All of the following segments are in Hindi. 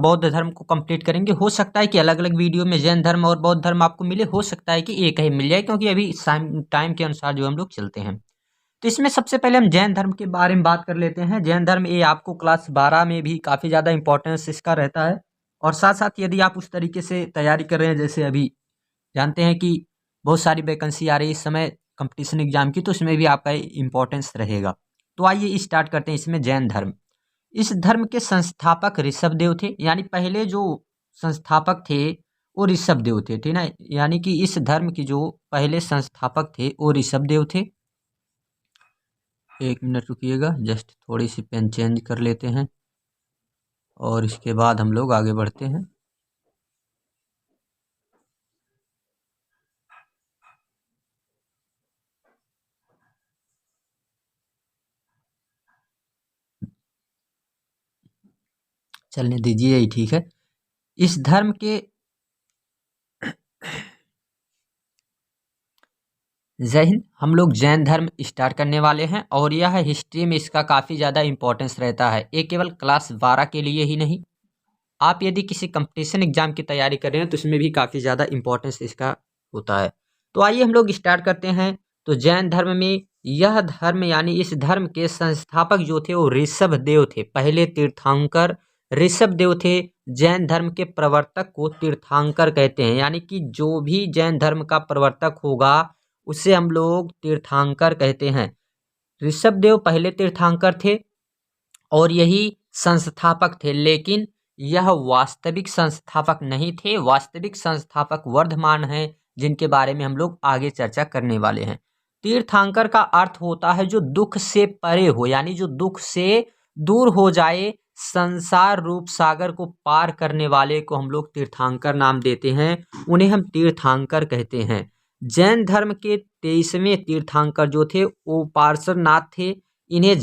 बौद्ध धर्म को कंप्लीट करेंगे। हो सकता है कि अलग अलग वीडियो में जैन धर्म और बौद्ध धर्म आपको मिले, हो सकता है कि एक ही मिल जाए, क्योंकि अभी टाइम के अनुसार जो हम लोग चलते हैं। तो इसमें सबसे पहले हम जैन धर्म के बारे में बात कर लेते हैं। जैन धर्म ये आपको क्लास 12 में भी काफ़ी ज़्यादा इंपॉर्टेंस इसका रहता है। और साथ साथ यदि आप उस तरीके से तैयारी कर रहे हैं, जैसे अभी जानते हैं कि बहुत सारी वैकेंसी आ रही है इस समय कंपटीशन एग्जाम की, तो इसमें भी आपका इम्पोर्टेंस रहेगा। तो आइए स्टार्ट करते हैं इसमें जैन धर्म। इस धर्म के संस्थापक ऋषभदेव थे, यानी पहले जो संस्थापक थे वो ऋषभदेव थे, ठीक ना। यानी कि इस धर्म के जो पहले संस्थापक थे वो ऋषभदेव थे। एक मिनट रुकिएगा, जस्ट थोड़ी सी पेन चेंज कर लेते हैं और इसके बाद हम लोग आगे बढ़ते हैं। चलने दीजिए, यही ठीक है। इस धर्म के जय हिंद। हम लोग जैन धर्म स्टार्ट करने वाले हैं और यह हिस्ट्री में इसका काफ़ी ज़्यादा इंपॉर्टेंस रहता है। ये केवल क्लास 12 के लिए ही नहीं, आप यदि किसी कंपटीशन एग्जाम की तैयारी कर रहे हैं तो इसमें भी काफ़ी ज़्यादा इंपॉर्टेंस इसका होता है। तो आइए हम लोग स्टार्ट करते हैं। तो जैन धर्म में यह धर्म यानी इस धर्म के संस्थापक जो थे वो ऋषभदेव थे, पहले तीर्थंकर ऋषभदेव थे। जैन धर्म के प्रवर्तक को तीर्थंकर कहते हैं, यानी कि जो भी जैन धर्म का प्रवर्तक होगा उसे हम लोग तीर्थंकर कहते हैं। ऋषभदेव पहले तीर्थंकर थे और यही संस्थापक थे, लेकिन यह वास्तविक संस्थापक नहीं थे। वास्तविक संस्थापक वर्धमान हैं, जिनके बारे में हम लोग आगे चर्चा करने वाले हैं। तीर्थंकर का अर्थ होता है जो दुख से परे हो, यानी जो दुख से दूर हो जाए, संसार रूप सागर को पार करने वाले को हम लोग तीर्थंकर नाम देते हैं, उन्हें हम तीर्थंकर कहते हैं। जैन धर्म के 23वें तीर्थंकर जो थे वो पार्श्वनाथ थे। इन्हें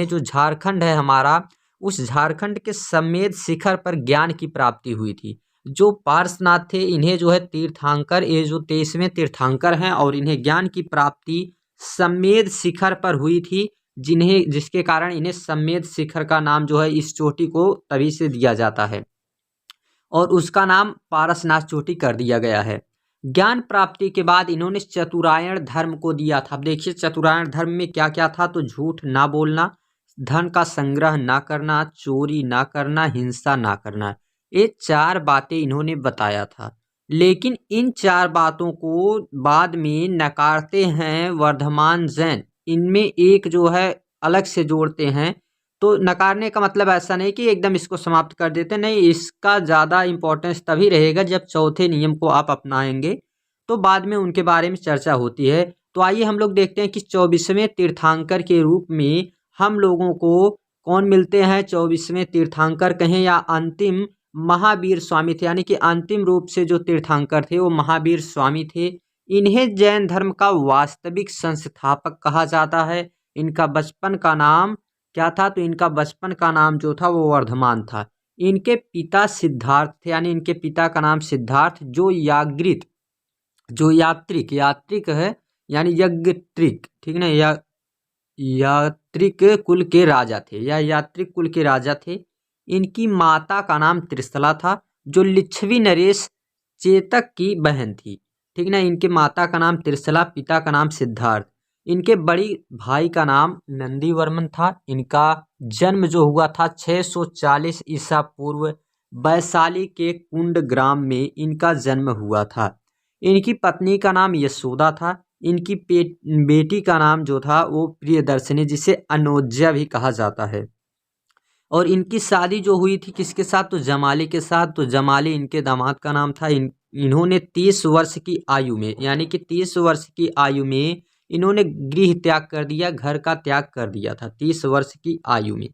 जो झारखंड है हमारा, उस झारखंड के समेत शिखर पर ज्ञान की प्राप्ति हुई थी। जो पार्श्वनाथ थे इन्हें जो है तीर्थंकर, ये जो 23वें तीर्थंकर हैं और इन्हें ज्ञान की प्राप्ति समेत शिखर पर हुई थी, जिसके कारण इन्हें समेत शिखर का नाम जो है इस चोटी को तभी से दिया जाता है और उसका नाम पारसनाथ चोटी कर दिया गया है। ज्ञान प्राप्ति के बाद इन्होंने चतुरायण धर्म को दिया था। अब देखिए चतुरायण धर्म में क्या क्या था, तो झूठ ना बोलना, धन का संग्रह ना करना, चोरी ना करना, हिंसा ना करना, ये 4 बातें इन्होंने बताया था। लेकिन इन 4 बातों को बाद में नकारते हैं वर्धमान जैन। इनमें एक जो है अलग से जोड़ते हैं। तो नकारने का मतलब ऐसा नहीं कि एकदम इसको समाप्त कर देते, नहीं, इसका ज़्यादा इम्पोर्टेंस तभी रहेगा जब चौथे नियम को आप अपनाएंगे, तो बाद में उनके बारे में चर्चा होती है। तो आइए हम लोग देखते हैं कि 24वें तीर्थंकर के रूप में हम लोगों को कौन मिलते हैं। 24वें तीर्थंकर कहें या अंतिम महावीर स्वामी थे, यानी कि अंतिम रूप से जो तीर्थंकर थे वो महावीर स्वामी थे। इन्हें जैन धर्म का वास्तविक संस्थापक कहा जाता है। इनका बचपन का नाम क्या था, तो इनका बचपन का नाम जो था वो वर्धमान था। इनके पिता सिद्धार्थ थे, यानी इनके पिता का नाम सिद्धार्थ, जो यात्रिक है, यानी यज्ञत्रिक, ठीक ना, यात्रिक कुल के राजा थे या यात्रिक कुल के राजा थे। इनकी माता का नाम त्रिशला था, जो लिच्छवी नरेश चेतक की बहन थी, ठीक ना। इनके माता का नाम त्रिशला, पिता का नाम सिद्धार्थ। इनके बड़ी भाई का नाम नंदीवर्मन था। इनका जन्म जो हुआ था 640 ईसा पूर्व वैशाली के कुंड ग्राम में इनका जन्म हुआ था। इनकी पत्नी का नाम यशोदा था। इनकी बेटी का नाम जो था वो प्रियदर्शनी, जिसे अनोज्या भी कहा जाता है। और इनकी शादी जो हुई थी किसके साथ, तो जमाली के साथ। तो जमाली इनके दामाद का नाम था। इन्होंने 30 वर्ष की आयु में, यानी कि 30 वर्ष की आयु में इन्होंने गृह त्याग कर दिया, घर का त्याग कर दिया था 30 वर्ष की आयु में।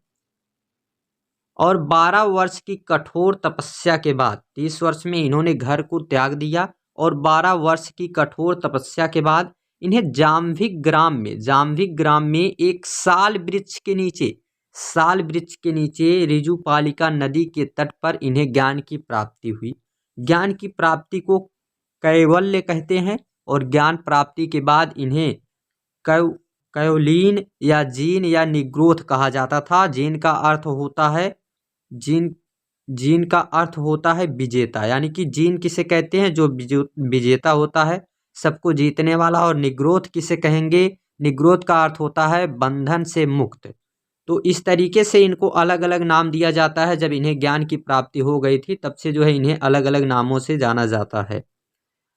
और 12 वर्ष की कठोर तपस्या के बाद 30 वर्ष में इन्होंने घर को त्याग दिया और 12 वर्ष की कठोर तपस्या के बाद इन्हें जाम्भिक ग्राम में एक साल वृक्ष के नीचे ऋजुपालिका नदी के तट पर इन्हें ज्ञान की प्राप्ति हुई। ज्ञान की प्राप्ति को कैवल्य कहते हैं और ज्ञान प्राप्ति के बाद इन्हें कैवलीन या जीन या निग्रोथ कहा जाता था। जीन का अर्थ होता है, जीन जीन का अर्थ होता है विजेता, यानी कि जीन किसे कहते हैं, जो विजेता होता है, सबको जीतने वाला। और निग्रोथ किसे कहेंगे, निग्रोथ का अर्थ होता है बंधन से मुक्त। तो इस तरीके से इनको अलग अलग नाम दिया जाता है। जब इन्हें ज्ञान की प्राप्ति हो गई थी तब से जो है इन्हें अलग अलग नामों से जाना जाता है।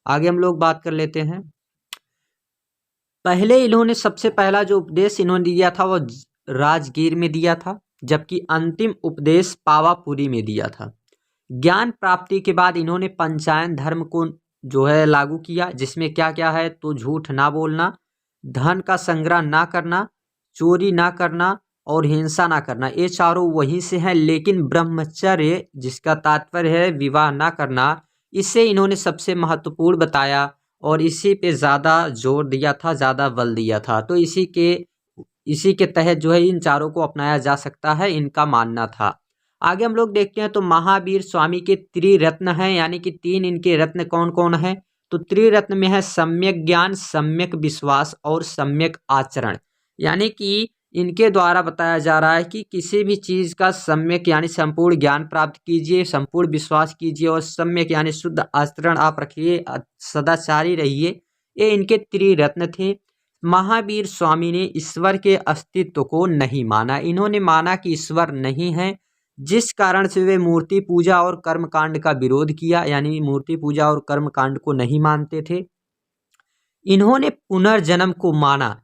आगे हम लोग बात कर लेते हैं। पहले इन्होंने सबसे पहला जो उपदेश इन्होंने दिया था वो राजगीर में दिया था, जबकि अंतिम उपदेश पावापुरी में दिया था। ज्ञान प्राप्ति के बाद इन्होंने पंचायन धर्म को जो है लागू किया, जिसमें क्या क्या है, तो झूठ ना बोलना, धन का संग्रह ना करना, चोरी ना करना और हिंसा ना करना। ये चारों वहीं से हैं, लेकिन ब्रह्मचर्य जिसका तात्पर्य है विवाह ना करना, इसे इन्होंने सबसे महत्वपूर्ण बताया और इसी पे ज़्यादा जोर दिया था, ज़्यादा बल दिया था। तो इसी के तहत जो है इन चारों को अपनाया जा सकता है, इनका मानना था। आगे हम लोग देखते हैं तो महावीर स्वामी के त्रिरत्न हैं, यानी कि 3 इनके रत्न कौन कौन है। तो त्रिरत्न में है सम्यक ज्ञान, सम्यक विश्वास और सम्यक आचरण। यानी कि इनके द्वारा बताया जा रहा है कि किसी भी चीज़ का सम्यक यानी संपूर्ण ज्ञान प्राप्त कीजिए, संपूर्ण विश्वास कीजिए और सम्यक यानी शुद्ध आचरण आप रखिए, सदाचारी रहिए। ये इनके त्रिरत्न थे। महावीर स्वामी ने ईश्वर के अस्तित्व को नहीं माना। इन्होंने माना कि ईश्वर नहीं है, जिस कारण से वे मूर्ति पूजा और कर्मकांड का विरोध किया, यानी मूर्ति पूजा और कर्मकांड को नहीं मानते थे। इन्होंने पुनर्जन्म को माना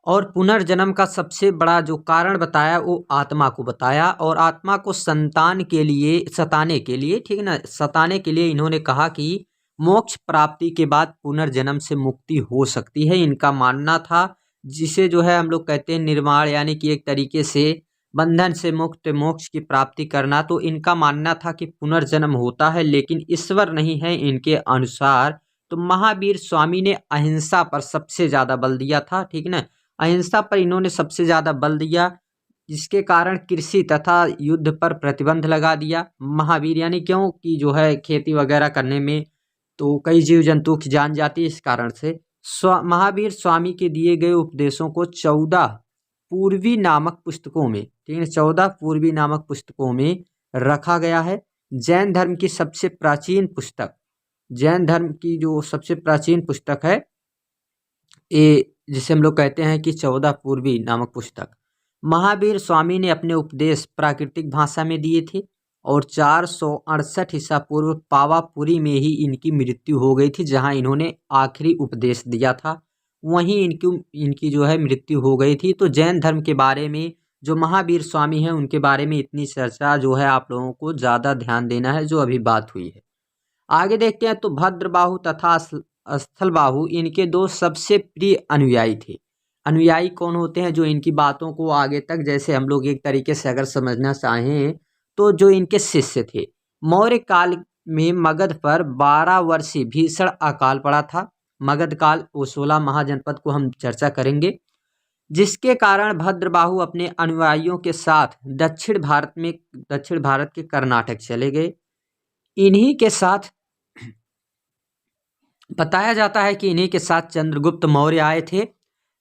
और पुनर्जन्म का सबसे बड़ा जो कारण बताया वो आत्मा को बताया, और आत्मा को सताने के लिए ठीक है ना, सताने के लिए इन्होंने कहा कि मोक्ष प्राप्ति के बाद पुनर्जन्म से मुक्ति हो सकती है, इनका मानना था। जिसे जो है हम लोग कहते हैं निर्वाण, यानी कि एक तरीके से बंधन से मुक्त मोक्ष की प्राप्ति करना। तो इनका मानना था कि पुनर्जन्म होता है लेकिन ईश्वर नहीं है इनके अनुसार। तो महावीर स्वामी ने अहिंसा पर सबसे ज़्यादा बल दिया था, ठीक ना, अहिंसा पर इन्होंने सबसे ज़्यादा बल दिया, जिसके कारण कृषि तथा युद्ध पर प्रतिबंध लगा दिया। महावीर यानी क्यों कि जो है खेती वगैरह करने में तो कई जीव जंतु की जान जाती है, इस कारण से महावीर स्वामी के दिए गए उपदेशों को 14 पूर्वी नामक पुस्तकों में, ठीक है, 14 पूर्वी नामक पुस्तकों में रखा गया है। जैन धर्म की सबसे प्राचीन पुस्तक, जैन धर्म की जो सबसे प्राचीन पुस्तक है ये, जिसे हम लोग कहते हैं कि 14 पूर्वी नामक पुस्तक। महावीर स्वामी ने अपने उपदेश प्राकृतिक भाषा में दिए थे और 468 ईसा पूर्व पावापुरी में ही इनकी मृत्यु हो गई थी, जहां इन्होंने आखिरी उपदेश दिया था, वहीं इनकी जो है मृत्यु हो गई थी। तो जैन धर्म के बारे में जो महावीर स्वामी हैं उनके बारे में इतनी चर्चा जो है आप लोगों को ज़्यादा ध्यान देना है, जो अभी बात हुई है। आगे देखते हैं तो भद्रबाहु तथा स्थलबाहु इनके 2 सबसे प्रिय अनुयायी थे। अनुयायी कौन होते हैं, जो इनकी बातों को आगे तक, जैसे हम लोग एक तरीके से अगर समझना चाहें तो जो इनके शिष्य थे। मौर्य काल में मगध पर 12 वर्षीय भीषण अकाल पड़ा था। मगध काल वो 16 महाजनपद को हम चर्चा करेंगे, जिसके कारण भद्रबाहु अपने अनुयायियों के साथ दक्षिण भारत के कर्नाटक चले गए। इन्हीं के साथ बताया जाता है कि इन्हीं के साथ चंद्रगुप्त मौर्य आए थे,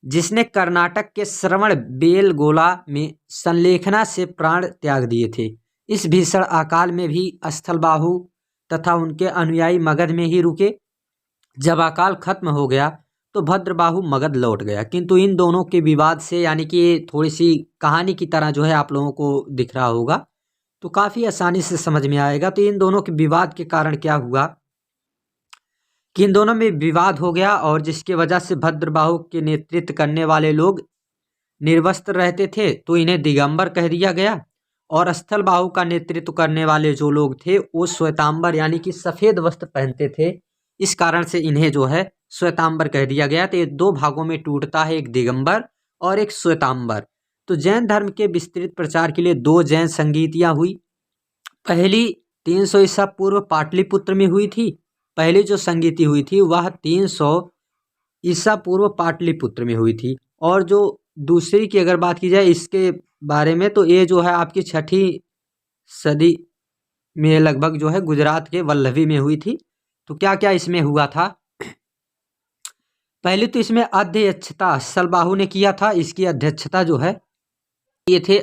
जिसने कर्नाटक के श्रवण बेलगोला में संलेखना से प्राण त्याग दिए थे। इस भीषण अकाल में भी स्थलबाहु तथा उनके अनुयायी मगध में ही रुके। जब अकाल खत्म हो गया तो भद्रबाहु मगध लौट गया, किंतु इन दोनों के विवाद से, यानी कि थोड़ी सी कहानी की तरह जो है आप लोगों को दिख रहा होगा तो काफ़ी आसानी से समझ में आएगा। तो इन दोनों के विवाद के कारण क्या हुआ कि इन दोनों में विवाद हो गया, और जिसकी वजह से भद्रबाहु के नेतृत्व करने वाले लोग निर्वस्त्र रहते थे तो इन्हें दिगंबर कह दिया गया, और स्थलबाहु का नेतृत्व करने वाले जो लोग थे वो श्वेतांबर यानी कि सफ़ेद वस्त्र पहनते थे, इस कारण से इन्हें जो है श्वेतांबर कह दिया गया। तो ये 2 भागों में टूटता है, एक दिगंबर और एक श्वेतांबर। तो जैन धर्म के विस्तृत प्रचार के लिए 2 जैन संगीतियाँ हुई। पहली 300 ईसा पूर्व पाटलिपुत्र में हुई थी। पहली जो संगीति हुई थी वह 300 ईसा पूर्व पाटलिपुत्र में हुई थी, और जो दूसरी की अगर बात की जाए इसके बारे में तो ये जो है आपकी 6ठी सदी में लगभग जो है गुजरात के वल्लभी में हुई थी। तो क्या क्या इसमें हुआ था, पहले तो इसमें अध्यक्षता स्थलबाहु ने किया था। इसकी अध्यक्षता जो है ये थे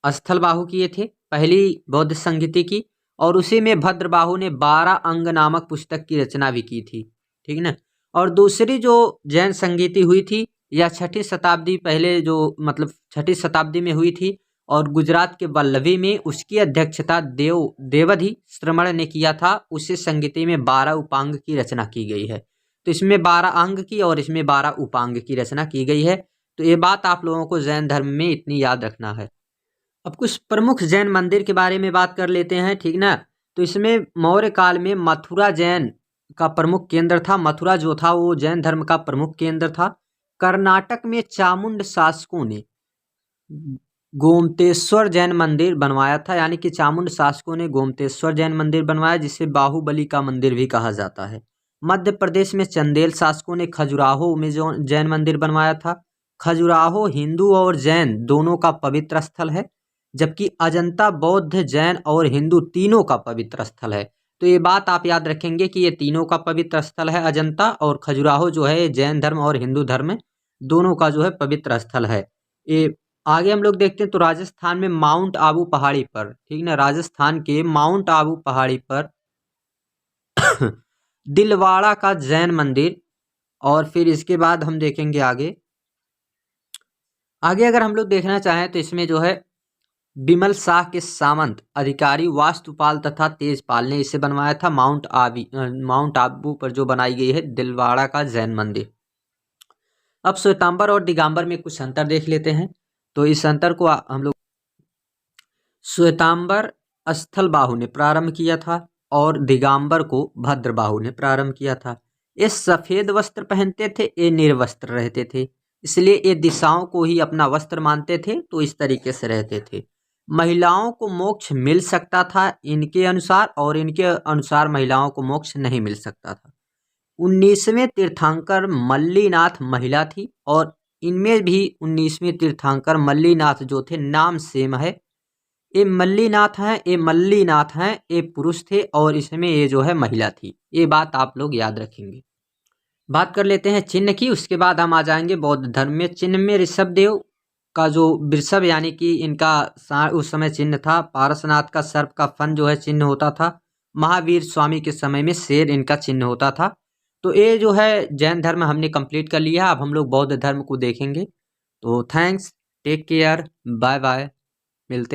स्थलबाहु किए थे, पहली बौद्ध संगीति की। और उसी में भद्रबाहु ने 12 अंग नामक पुस्तक की रचना भी की थी, ठीक ना। और दूसरी जो जैन संगीति हुई थी यह 6ठी शताब्दी पहले जो मतलब 6ठी शताब्दी में हुई थी और गुजरात के वल्लभी में उसकी अध्यक्षता देवधि श्रमण ने किया था। उसी संगीति में 12 उपांग की रचना की गई है। तो इसमें 12 अंग की और इसमें 12 उपांग की रचना की गई है। तो ये बात आप लोगों को जैन धर्म में इतनी याद रखना है। अब कुछ प्रमुख जैन मंदिर के बारे में बात कर लेते हैं, ठीक ना। तो इसमें मौर्य काल में मथुरा जैन का प्रमुख केंद्र था। मथुरा जो था वो जैन धर्म का प्रमुख केंद्र था। कर्नाटक में चामुंड शासकों ने गोमतेश्वर जैन मंदिर बनवाया था, यानी कि चामुंड शासकों ने गोमतेश्वर जैन मंदिर बनवाया, जिसे बाहुबली का मंदिर भी कहा जाता है। मध्य प्रदेश में चंदेल शासकों ने खजुराहो में जो जैन मंदिर बनवाया था। खजुराहो हिंदू और जैन दोनों का पवित्र स्थल है, जबकि अजंता बौद्ध, जैन और हिंदू तीनों का पवित्र स्थल है। तो ये बात आप याद रखेंगे कि ये तीनों का पवित्र स्थल है अजंता, और खजुराहो जो है जैन धर्म और हिंदू धर्म दोनों का जो है पवित्र स्थल है। ये आगे हम लोग देखते हैं तो राजस्थान में माउंट आबू पहाड़ी पर, ठीक ना, राजस्थान के माउंट आबू पहाड़ी पर दिलवाड़ा का जैन मंदिर। और फिर इसके बाद हम देखेंगे आगे आगे अगर हम लोग देखना चाहें तो इसमें जो है बिमल शाह के सामंत अधिकारी वास्तुपाल तथा तेजपाल ने इसे बनवाया था। माउंट आबू पर जो बनाई गई है दिलवाड़ा का जैन मंदिर। अब श्वेतांबर और दिगंबर में कुछ अंतर देख लेते हैं। तो इस अंतर को हम लोग श्वेतांबर स्थलबाहु ने प्रारंभ किया था और दिगंबर को भद्रबाहु ने प्रारंभ किया था। ये सफेद वस्त्र पहनते थे, ये निर्वस्त्र रहते थे, इसलिए ये दिशाओं को ही अपना वस्त्र मानते थे। तो इस तरीके से रहते थे। महिलाओं को मोक्ष मिल सकता था इनके अनुसार, और इनके अनुसार महिलाओं को मोक्ष नहीं मिल सकता था। 19वें तीर्थंकर मल्लीनाथ महिला थी, और इनमें भी 19वें तीर्थंकर मल्लीनाथ जो थे, नाम सेम है, ये मल्लीनाथ हैं, ये पुरुष थे, और इसमें ये जो है महिला थी। ये बात आप लोग याद रखेंगे। बात कर लेते हैं चिन्ह की, उसके बाद हम आ जाएंगे बौद्ध धर्म में। चिन्ह में ऋषभदेव का जो वृषभ यानी कि इनका उस समय चिन्ह था। पारसनाथ का सर्प का फन जो है चिन्ह होता था। महावीर स्वामी के समय में शेर इनका चिन्ह होता था। तो ये जो है जैन धर्म हमने कंप्लीट कर लिया। अब हम लोग बौद्ध धर्म को देखेंगे। तो thanks, take care, bye bye.